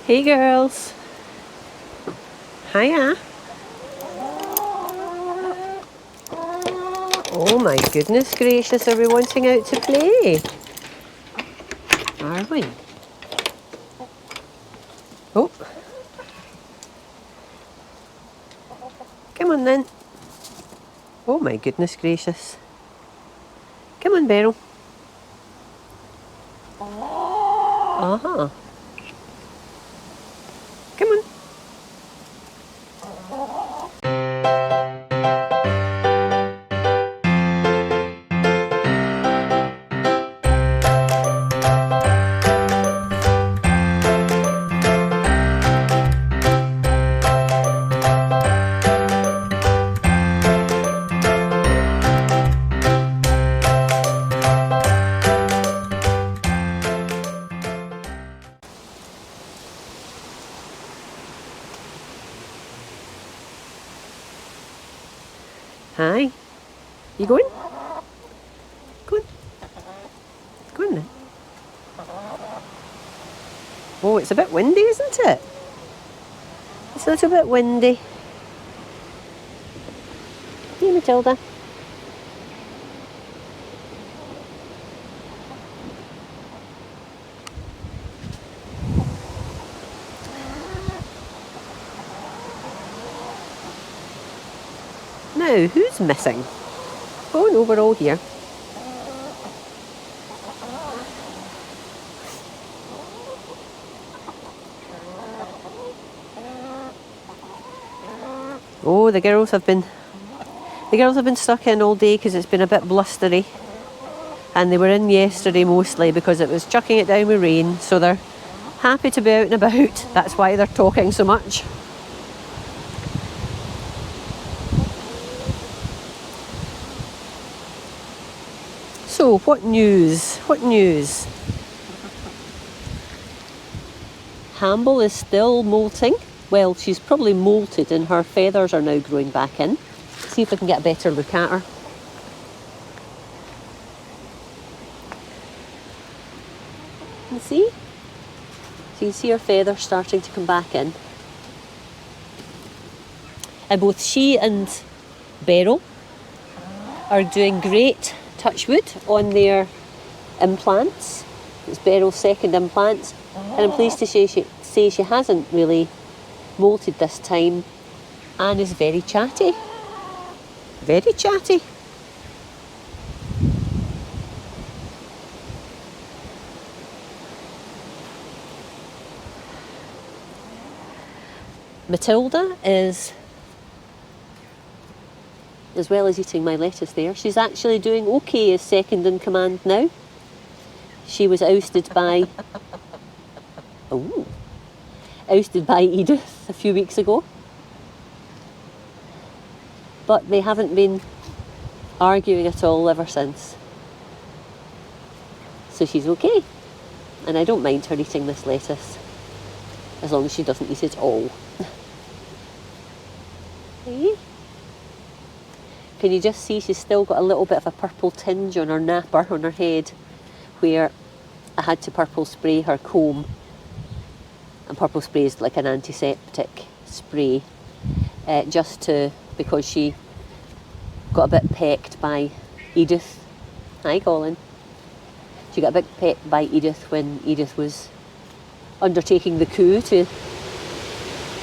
Hey girls. Hiya. Oh my goodness gracious, are we wanting out to play? Are we? Oh. Come on then. Oh my goodness gracious. Come on, Beryl. Uh-huh. Come on. Hi. You going? Go on. Go on then. Oh, it's a bit windy, isn't it? It's a little bit windy. Hey, Matilda. Now, who's missing? Oh no, we're all here. Oh, the girls have been stuck in all day because it's been a bit blustery, and they were in yesterday mostly because it was chucking it down with rain, so they're happy to be out and about. That's why they're talking so much. So, what news? What news? Hamble is still molting. Well, she's probably molted and her feathers are now growing back in. See if I can get a better look at her. You see? So you can see her feathers starting to come back in. And both she and Beryl are doing great, touch wood, on their implants. It's Beryl's second implants. And I'm pleased to say she hasn't really molted this time and is very chatty. Very chatty. Matilda is, as well as eating my lettuce there, she's actually doing okay as second in command now. She was ousted by Edith a few weeks ago. But they haven't been arguing at all ever since. So she's okay. And I don't mind her eating this lettuce, as long as she doesn't eat it all. Hey? Can you just see she's still got a little bit of a purple tinge on her napper, on her head, where I had to purple spray her comb. And purple spray is like an antiseptic spray, because she got a bit pecked by Edith. Hi, Colin. She got a bit pecked by Edith when Edith was undertaking the coup to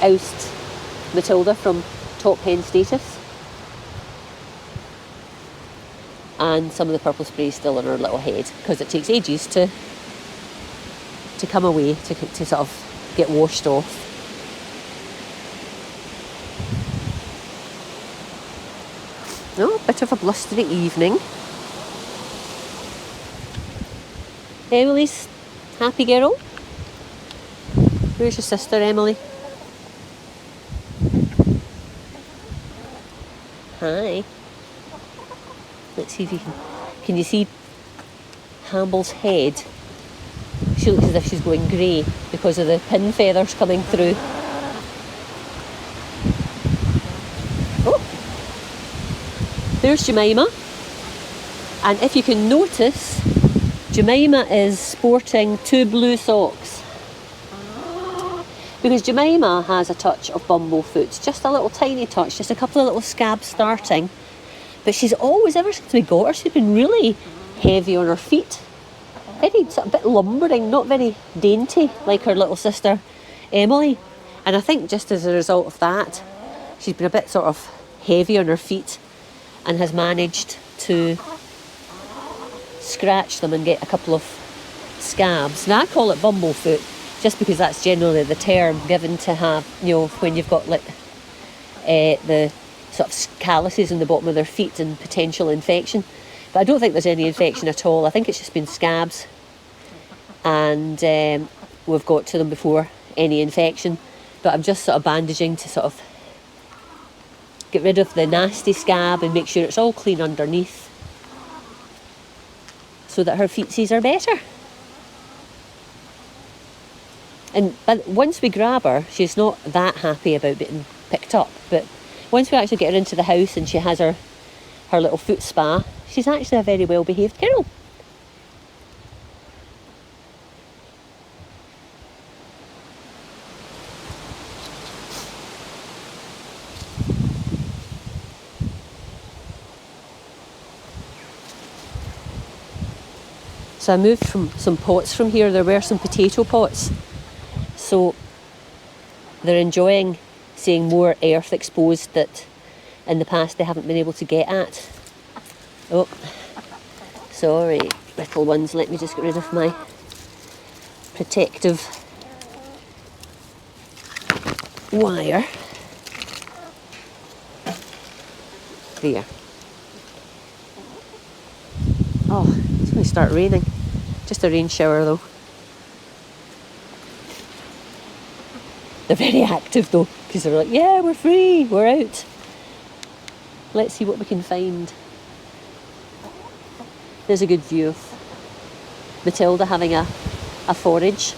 oust Matilda from top hen status. And some of the purple spray is still on her little head because it takes ages to come away, to sort of get washed off. Oh, bit of a blustery evening. Emily's happy girl. Where's your sister, Emily? Hi. Let's see if you can you see Hamble's head? She looks as if she's going grey because of the pin feathers coming through. Oh, there's Jemima. And if you can notice, Jemima is sporting 2 blue socks. Because Jemima has a touch of bumblefoot, just a little tiny touch, just a couple of little scabs starting. But she's always, ever since we got her, she's been really heavy on her feet. Very, sort of, a bit lumbering, not very dainty like her little sister Emily. And I think just as a result of that, she's been a bit sort of heavy on her feet and has managed to scratch them and get a couple of scabs. Now I call it bumblefoot just because that's generally the term given to have, you know, when you've got like the sort of calluses in the bottom of their feet and potential infection. But I don't think there's any infection at all. I think it's just been scabs, and we've got to them before any infection. But I'm just sort of bandaging to sort of get rid of the nasty scab and make sure it's all clean underneath so that her feetsies are better. But once we grab her, she's not that happy about being picked up. But once we actually get her into the house and she has her little foot spa, she's actually a very well behaved girl. So I moved from some pots from here. There were some potato pots. So they're enjoying seeing more earth exposed that in the past they haven't been able to get at. Oh, sorry, little ones. Let me just get rid of my protective wire. There. Oh, it's going to start raining. Just a rain shower though. They're very active though, because they're like, yeah, we're free, we're out. Let's see what we can find. There's a good view of Matilda having a forage.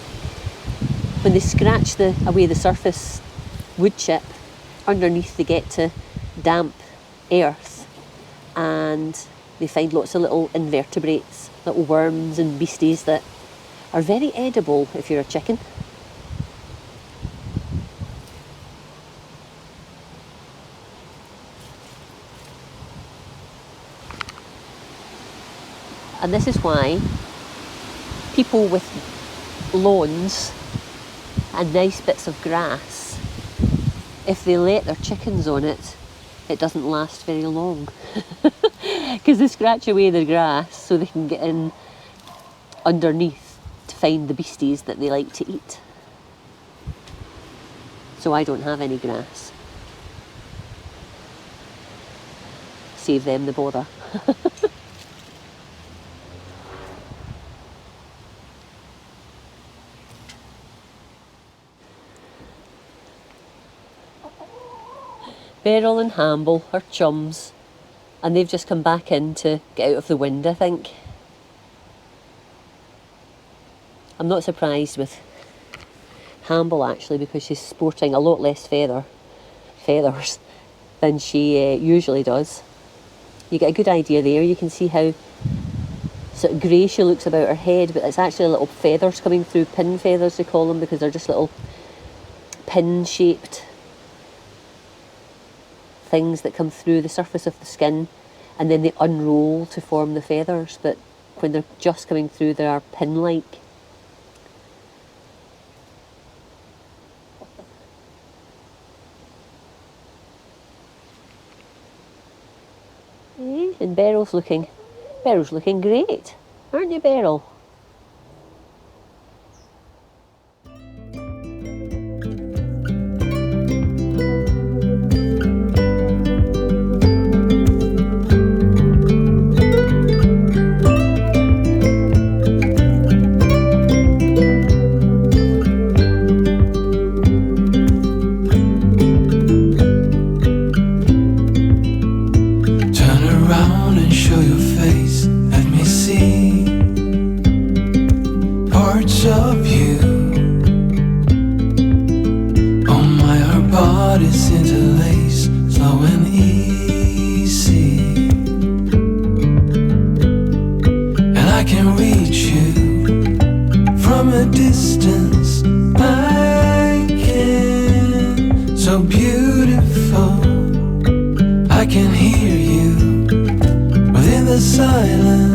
When they scratch away the surface wood chip, underneath they get to damp earth and they find lots of little invertebrates, little worms and beasties that are very edible if you're a chicken. And this is why people with lawns and nice bits of grass, if they let their chickens on it, it doesn't last very long. Because they scratch away the grass so they can get in underneath to find the beasties that they like to eat. So I don't have any grass. Save them the bother. Beryl and Hamble are chums, and they've just come back in to get out of the wind, I think. I'm not surprised with Hamble actually, because she's sporting a lot less feathers than she usually does. You get a good idea there. You can see how sort of grey she looks about her head, but it's actually little feathers coming through, pin feathers they call them, because they're just little pin-shaped things that come through the surface of the skin, and then they unroll to form the feathers, but when they're just coming through they are pin-like. And Beryl's looking great, aren't you, Beryl? From a distance, I can I can hear you within the silence.